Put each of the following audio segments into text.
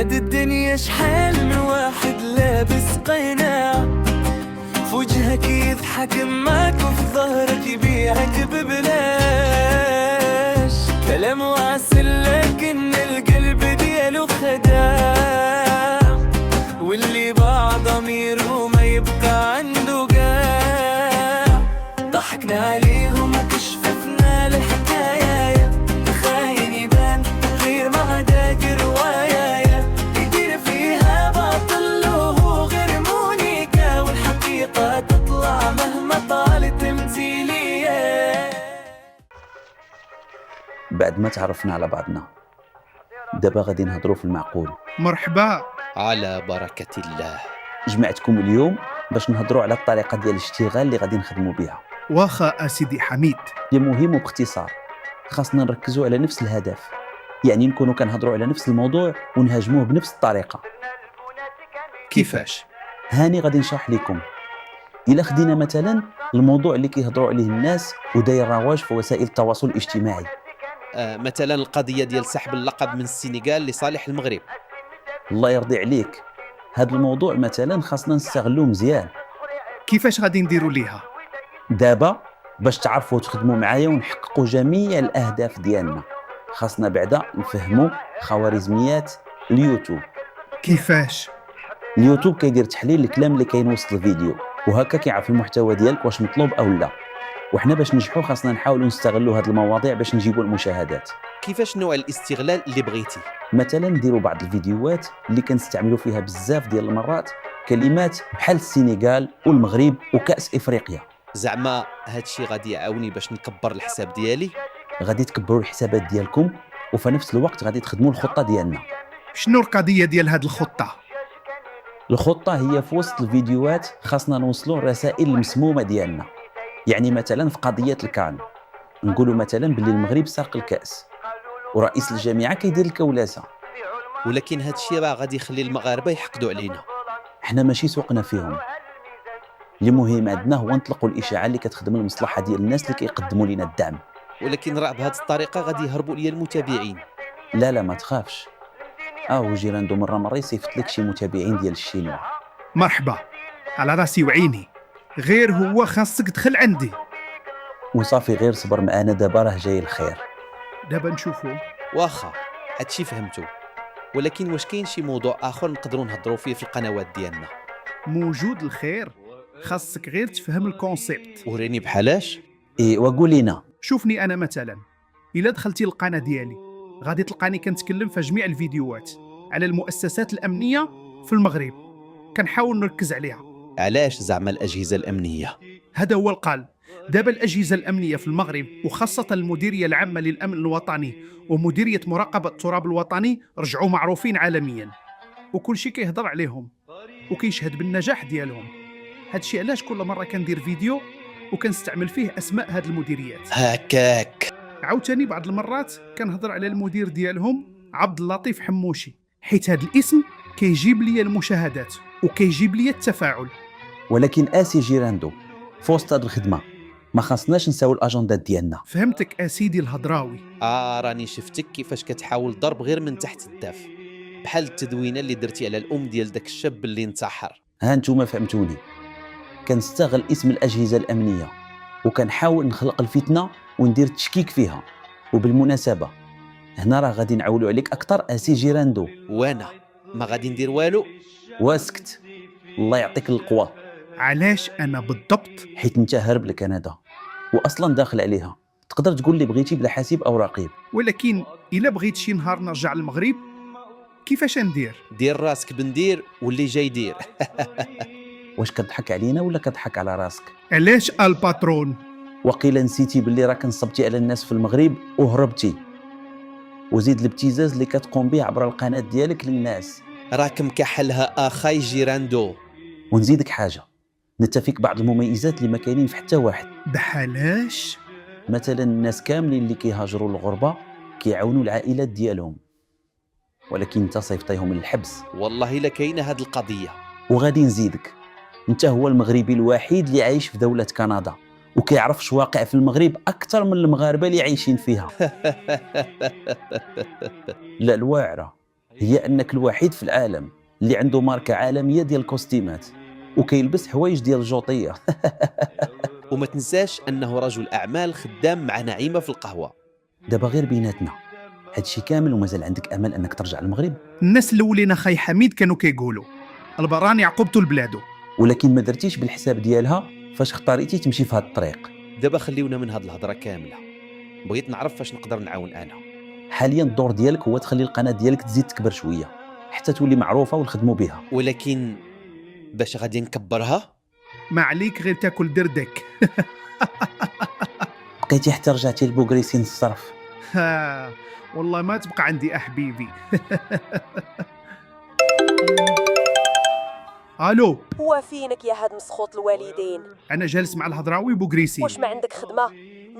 هاد الدنيا شحال من واحد لابس قناع، في وجهك يضحك معك وفي ظهرك يبيعك ببلاش. كلام وعسل لكن القلب ديالو خداع، واللي باع ضميره ما يبقى عنده قاع. ضحكنا عليهم وكشفنا الحكاية، خاين يبان غير ما داك رواية، يدير فيها باطل وهو غير مونيكا، والحقيقة تطلع مهما طالت تمثيلية. بعد ما تعرفنا على بعضنا دابا غادي نهضروا في المعقول. مرحبا. على بركة الله. جمعتكم اليوم باش نهضروا على الطريقه ديال الاشتغال اللي غادي نخدموا بها. واخا اسيدي حميد. اللي مهم وباختصار خاصنا نركزوا على نفس الهدف، يعني نكونوا كنهضروا على نفس الموضوع ونهاجموه بنفس الطريقه. كيفاش؟ هاني غادي نشرح لكم. الا خدينا مثلا الموضوع اللي كيهضروا عليه الناس وداير رواج في وسائل التواصل الاجتماعي، مثلا القضية ديال سحب اللقب من السنغال لصالح المغرب. الله يرضي عليك، هذا الموضوع مثلا خاصنا نستغلوه مزيان. كيفاش غادي نديروا ليها؟ دابا باش تعرفوا تخدموا معايا ونحققوا جميع الاهداف ديالنا، خاصنا بعدا نفهموا خوارزميات اليوتيوب. كيفاش؟ اليوتيوب كيدير تحليل الكلام اللي كاين وسط الفيديو، وهكا كيعرف المحتوى ديالك واش مطلوب او لا. وحنا باش ننجحوا خاصنا نحاولوا نستغلوا هذه المواضيع باش نجيبوا المشاهدات. كيفاش نوع الاستغلال اللي بغيتي؟ مثلا نديروا بعض الفيديوهات اللي كنستعملوا فيها بزاف ديال المرات كلمات بحال السنغال والمغرب وكأس افريقيا. زعما هادشي غادي يعاوني باش نكبر الحساب ديالي. غادي تكبروا الحسابات ديالكم وفي نفس الوقت غادي تخدموا الخطه ديالنا. شنو القضيه ديال هاد الخطه؟ الخطه هي في وسط الفيديوهات خاصنا نوصلوا الرسائل المسمومه ديالنا. يعني مثلا في قضيه الكان نقولوا مثلا باللي المغرب ساق الكاس ورئيس الجامعه كيدير الكولاسه، ولكن هادشي راه غادي يخلي المغاربه يحقدوا علينا. حنا ماشي سوقنا فيهم. اللي مهم عندنا هو نطلقوا الاشاعه اللي كتخدم المصلحه ديال الناس اللي كيقدموا لنا الدعم. ولكن راه بهذه الطريقه غادي يهربوا ليا المتابعين. لا ما تخافش، جيراندو مره يصيفط لك شي متابعين ديال الشينوا. مرحبا، على راسي وعيني، غير هو خاصك تدخل عندي. وصافي غير صبر معانا، دابا راه جاي الخير. دابا نشوفوا. واخا هادشي فهمتو، ولكن واش كاين شي موضوع اخر نقدروا نهضروا فيه في القنوات ديالنا؟ موجود الخير، خاصك غير تفهم الكونسيبت. وريني بحالاش. وقول لنا. شوفني انا مثلا، الا دخلتي القناه ديالي غادي تلقاني كنتكلم في جميع الفيديوهات على المؤسسات الامنيه في المغرب، كنحاول نركز عليها. علاش زعما الاجهزه الامنيه؟ هذا هو القال. دابا الاجهزه الامنيه في المغرب وخاصه المديريه العامه للامن الوطني ومديريه مراقبه التراب الوطني رجعوا معروفين عالميا، وكل شيء كيهضر عليهم وكيشهد بالنجاح ديالهم. هادشي علاش كل مره كندير فيديو وكنستعمل فيه اسماء هاد المديريات. هكاك. عاوتاني بعض المرات كنهضر على المدير ديالهم عبد اللطيف حموشي، حيت هاد الاسم كيجيب لي المشاهدات وكيجيب لي التفاعل. ولكن جيراندو في وسط هاد الخدمه ما خاصناش نساو الاجندات ديالنا. فهمتك اسيدي الهضراوي. راني شفتك كيفاش كتحاول ضرب غير من تحت الداف، بحال التدوينه اللي درتي على الام ديال داك الشاب اللي انتحر. ها نتوما فهمتوني. كنستغل اسم الاجهزه الامنيه وكنحاول نخلق الفتنه وندير التشكيك فيها. وبالمناسبه هنا راه غادي نعولوا عليك اكثر جيراندو. وانا ما غادي ندير والو. واسكت، الله يعطيك القوه. علاش انا بالضبط؟ حيت انت هرب لكندا واصلا داخل عليها. تقدر تقول لي بغيتي بلا حاسب او رقيب. ولكن الا بغيت شي نهار نرجع للمغرب كيفاش ندير؟ دير راسك بندير واللي جاي دير. واش كتضحك علينا ولا كتضحك على راسك؟ علاش الباترون؟ وقيلا نسيتي باللي راك نصبتي على الناس في المغرب وهربتي، وزيد الابتزاز اللي كتقوم به عبر القناه ديالك للناس. راك مكحلها اخاي جيراندو. ونزيدك حاجه، نتفق بعض المميزات اللي ما كاينين في حتى واحد. بحالاش؟ مثلا الناس كاملين اللي كيهاجروا الغربه كيعاونوا العائلات ديالهم، ولكن انت صيفطيهم للحبس. والله الا كاينه هاد القضيه. وغادي نزيدك، انت هو المغربي الوحيد اللي عايش في دوله كندا وكيعرفش واقع في المغرب اكثر من المغاربه اللي عايشين فيها. لا الواعره، هي انك الوحيد في العالم اللي عنده ماركه عالميه ديال الكوستيمات وكيلبس حوايج ديال الجوطيه. وما تنساش أنه رجل أعمال خدام مع نعيمة في القهوة. دابا غير بيناتنا، هادشي كامل ومازال عندك امل انك ترجع للمغرب؟ الناس الاولين اخاي حميد كانوا كيقولوا البراني عقوبته لبلادو. ولكن ما درتيش بالحساب ديالها فاش اختاريتي تمشي في هاد الطريق. دابا خليونا من هاد الهضرة كاملة، بغيت نعرف فاش نقدر نعاون أنا. حاليا الدور ديالك هو تخلي القناه ديالك تزيد تكبر شويه حتى تولي معروفه ونخدموا بها. ولكن باش غادي نكبرها؟ ما عليك غير تاكل دردك. بقيتي حتى رجعتي لبوغريسين الصرف. ها والله ما تبقى عندي أحبيبي. الو، هو فينك يا هاد مسخوط الوالدين؟ انا جالس مع الهضراوي بوغريسين. واش ما عندك خدمه؟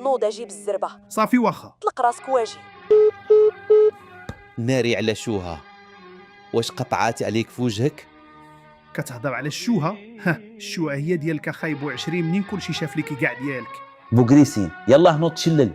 نوض جيب الزربه، صافي واخا. طلق راسك واجي. ناري على شوها، واش قطعات عليك في وجهك؟ كتهضر على الشوهه؟ ها الشوهه هي ديالك اخاي بو 20 منين كلشي شاف ليك كاع ديالك. بوغريسين يلاه نوض تشلل.